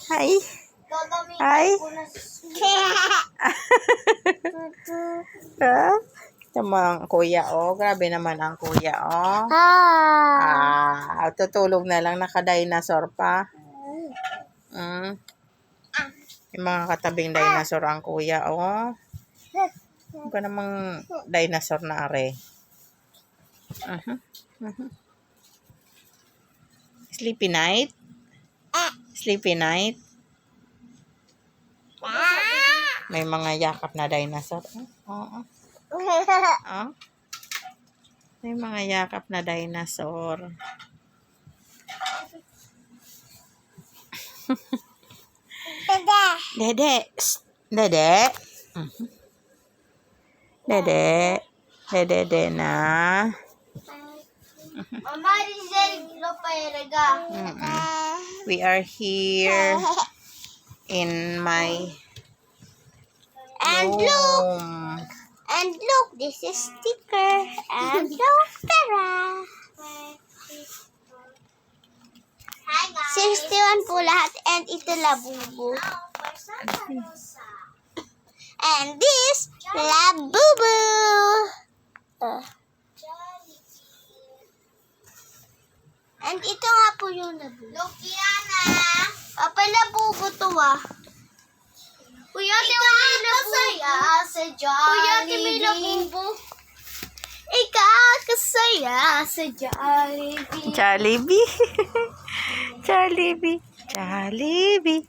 Hi. Hi. Ito mo ang kuya, oh. Grabe naman ang kuya, oh. Tutulog na lang, naka-dinosaur pa. Yung mga katabing dinosaur ang kuya, oh. Ano ka namang dinosaur na are? Sleepy night? Sleepy night? May mga yakap na dinosaur. May mga yakap na dinosaur. Dede. Dede. Dede. Dede na. We are here in my room. And look, this is sticker. And look, tara. 61 po lahat. And ito Labubu. And this, Labubu. And ito nga po yung Labubu. Look, Kiana. Papa, Labubu to Kuya, kasaya sa Jollibee. Kuya, Labubu. Ikaw kasaya sa Jollibee. Jollibee. Jollibee. Jollibee.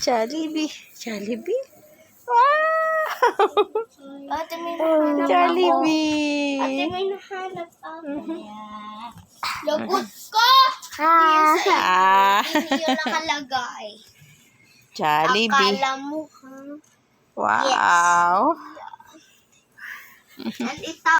Jollibee. Jollibee. Wow! Ate, may nahanap Jollibee. Ate, may nahanap ako. Lagot ko! Hindi yun nakalagay. Jollibee. Akala mo, Wow. And ito,